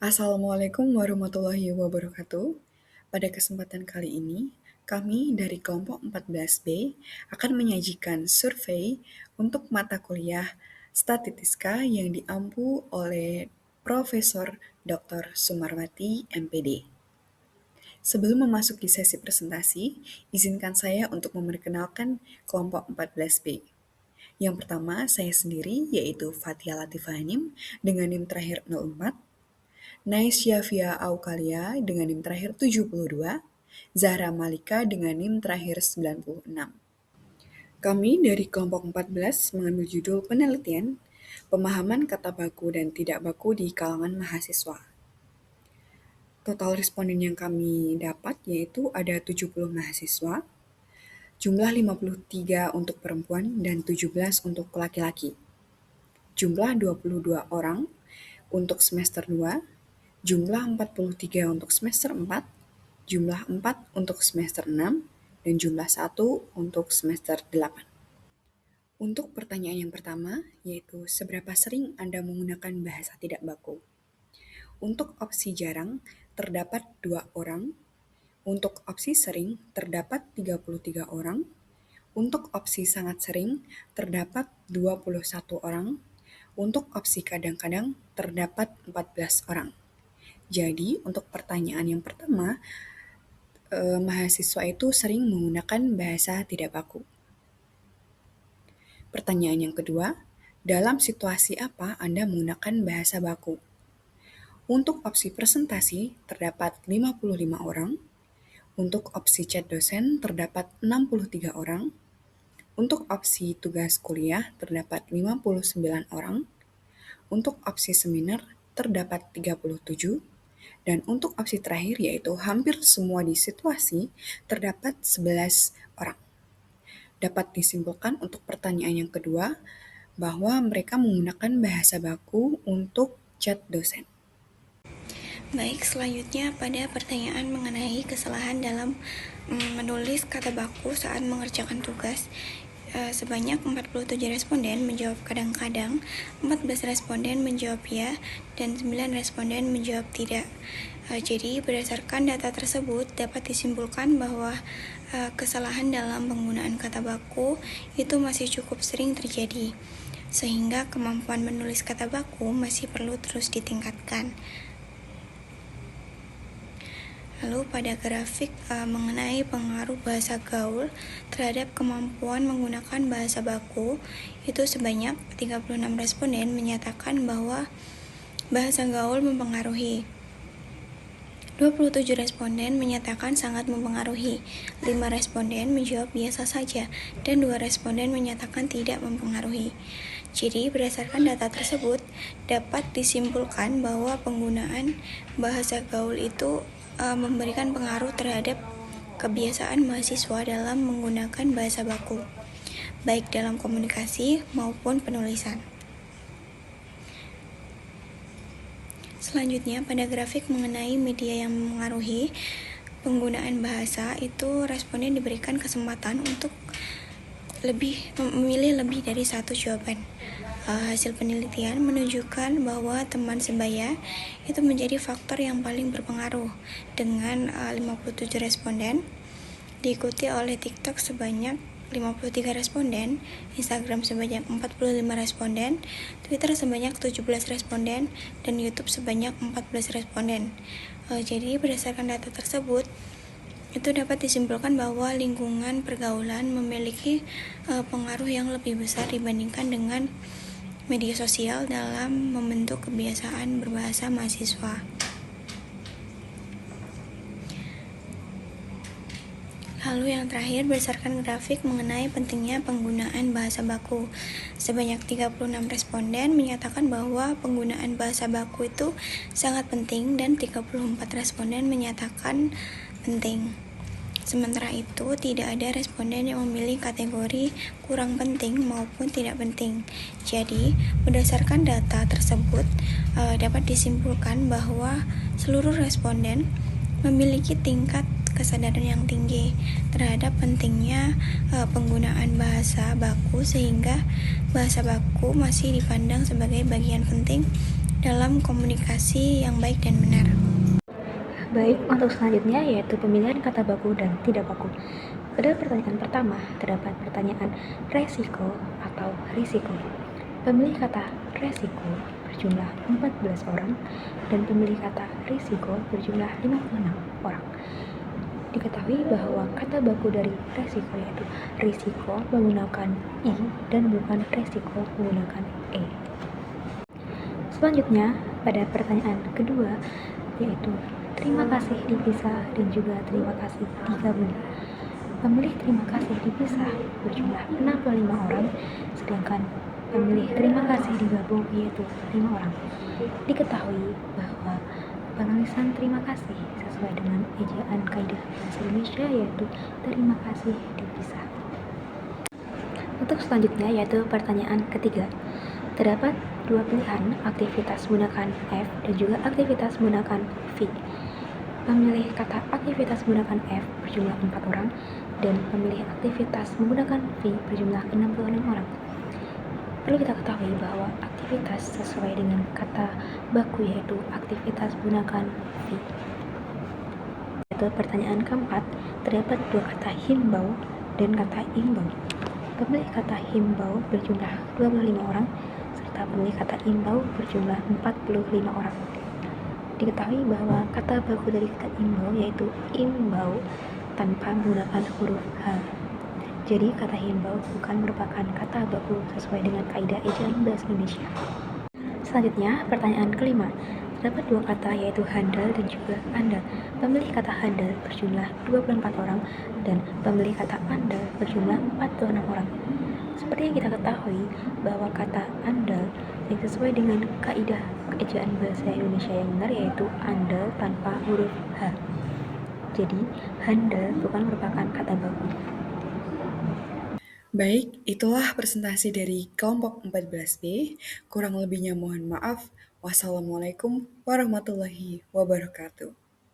Assalamualaikum warahmatullahi wabarakatuh. Pada kesempatan kali ini, kami dari kelompok 14B akan menyajikan survei untuk mata kuliah Statistika yang diampu oleh Profesor Dr. Sumarwati, MPD. Sebelum memasuki sesi presentasi, izinkan saya untuk memperkenalkan kelompok 14B. Yang pertama, saya sendiri, yaitu Fathia Latifah Hanim dengan NIM terakhir 04, Nais Syafia Aukalia dengan NIM terakhir 72, Zahra Malika dengan NIM terakhir 96. Kami dari kelompok 14 mengambil judul penelitian, pemahaman kata baku dan tidak baku di kalangan mahasiswa. Total responden yang kami dapat yaitu ada 70 mahasiswa, jumlah 53 untuk perempuan dan 17 untuk laki-laki. Jumlah 22 orang untuk semester 2, jumlah 43 untuk semester 4, jumlah 4 untuk semester 6, dan jumlah 1 untuk semester 8. Untuk pertanyaan yang pertama, yaitu seberapa sering Anda menggunakan bahasa tidak baku? Untuk opsi jarang, terdapat 2 orang. Untuk opsi sering, terdapat 33 orang. Untuk opsi sangat sering, terdapat 21 orang. Untuk opsi kadang-kadang, terdapat 14 orang. Jadi, untuk pertanyaan yang pertama, mahasiswa itu sering menggunakan bahasa tidak baku. Pertanyaan yang kedua, dalam situasi apa Anda menggunakan bahasa baku? Untuk opsi presentasi, terdapat 55 orang. Untuk opsi chat dosen, terdapat 63 orang. Untuk opsi tugas kuliah, terdapat 59 orang. Untuk opsi seminar, terdapat 37. Dan untuk opsi terakhir, yaitu hampir semua di situasi, terdapat 11 orang. Dapat disimpulkan untuk pertanyaan yang kedua, bahwa mereka menggunakan bahasa baku untuk chat dosen. Baik, selanjutnya pada pertanyaan mengenai kesalahan dalam menulis kata baku saat mengerjakan tugas. Sebanyak 47 responden menjawab kadang-kadang, 14 responden menjawab ya, dan 9 responden menjawab tidak. Jadi berdasarkan data tersebut dapat disimpulkan bahwa kesalahan dalam penggunaan kata baku itu masih cukup sering terjadi, sehingga kemampuan menulis kata baku masih perlu terus ditingkatkan. Lalu pada grafik mengenai pengaruh bahasa gaul terhadap kemampuan menggunakan bahasa baku, itu sebanyak 36 responden menyatakan bahwa bahasa gaul mempengaruhi. 27 responden menyatakan sangat mempengaruhi, 5 responden menjawab biasa saja, dan 2 responden menyatakan tidak mempengaruhi. Jadi, berdasarkan data tersebut, dapat disimpulkan bahwa penggunaan bahasa gaul itu memberikan pengaruh terhadap kebiasaan mahasiswa dalam menggunakan bahasa baku, baik dalam komunikasi maupun penulisan. Selanjutnya, pada grafik mengenai media yang mempengaruhi penggunaan bahasa, itu responden diberikan kesempatan untuk memilih lebih dari satu jawaban. Hasil penelitian menunjukkan bahwa teman sebaya itu menjadi faktor yang paling berpengaruh dengan 57 responden, diikuti oleh TikTok sebanyak 53 responden, Instagram sebanyak 45 responden, Twitter sebanyak 17 responden, dan YouTube sebanyak 14 responden. Jadi berdasarkan data tersebut, itu dapat disimpulkan bahwa lingkungan pergaulan memiliki pengaruh yang lebih besar dibandingkan dengan media sosial dalam membentuk kebiasaan berbahasa mahasiswa. Lalu yang terakhir, berdasarkan grafik mengenai pentingnya penggunaan bahasa baku. Sebanyak 36 responden menyatakan bahwa penggunaan bahasa baku itu sangat penting dan 34 responden menyatakan penting. Sementara itu, tidak ada responden yang memilih kategori kurang penting maupun tidak penting. Jadi, berdasarkan data tersebut, dapat disimpulkan bahwa seluruh responden memiliki tingkat kesadaran yang tinggi terhadap pentingnya penggunaan bahasa baku, sehingga bahasa baku masih dipandang sebagai bagian penting dalam komunikasi yang baik dan benar. Baik, untuk selanjutnya yaitu pemilihan kata baku dan tidak baku. Pada pertanyaan pertama, terdapat pertanyaan resiko atau risiko. Pemilih kata resiko berjumlah 14 orang dan pemilih kata risiko berjumlah 56 orang. Diketahui bahwa kata baku dari resiko yaitu risiko menggunakan I dan bukan resiko menggunakan E. Selanjutnya, pada pertanyaan kedua, yaitu terima kasih dipisah dan juga terima kasih digabung. Pemilih terima kasih dipisah berjumlah 65 orang, sedangkan pemilih terima kasih digabung yaitu 5 orang. Diketahui bahwa penulisan terima kasih sesuai dengan ejaan kaidah bahasa Indonesia yaitu terima kasih dipisah. Untuk selanjutnya yaitu pertanyaan ketiga. Terdapat dua pilihan aktivitas menggunakan F dan juga aktivitas menggunakan V. Pemilih kata aktivitas menggunakan F berjumlah 4 orang dan pemilih aktivitas menggunakan V berjumlah 66 orang. Perlu kita ketahui bahwa aktivitas sesuai dengan kata baku yaitu aktivitas menggunakan V. Yaitu pertanyaan keempat, terdapat dua kata himbau dan kata imbau. Pemilih kata himbau berjumlah 25 orang serta pemilih kata imbau berjumlah 45 orang. Diketahui bahwa kata baku dari kata imbau yaitu imbau tanpa menggunakan huruf H. Jadi kata himbau bukan merupakan kata baku sesuai dengan kaidah ejaan bahasa Indonesia. Selanjutnya, pertanyaan kelima. Terdapat dua kata yaitu handal dan juga andal. Pemilih kata handal berjumlah 24 orang dan pemilih kata andal berjumlah 46 orang. Seperti yang kita ketahui bahwa kata andal yang sesuai dengan kaidah ejaan bahasa Indonesia yang benar yaitu andal tanpa huruf H. Jadi, handal bukan merupakan kata baku. Baik, itulah presentasi dari kelompok 14B. Kurang lebihnya mohon maaf. Wassalamualaikum warahmatullahi wabarakatuh.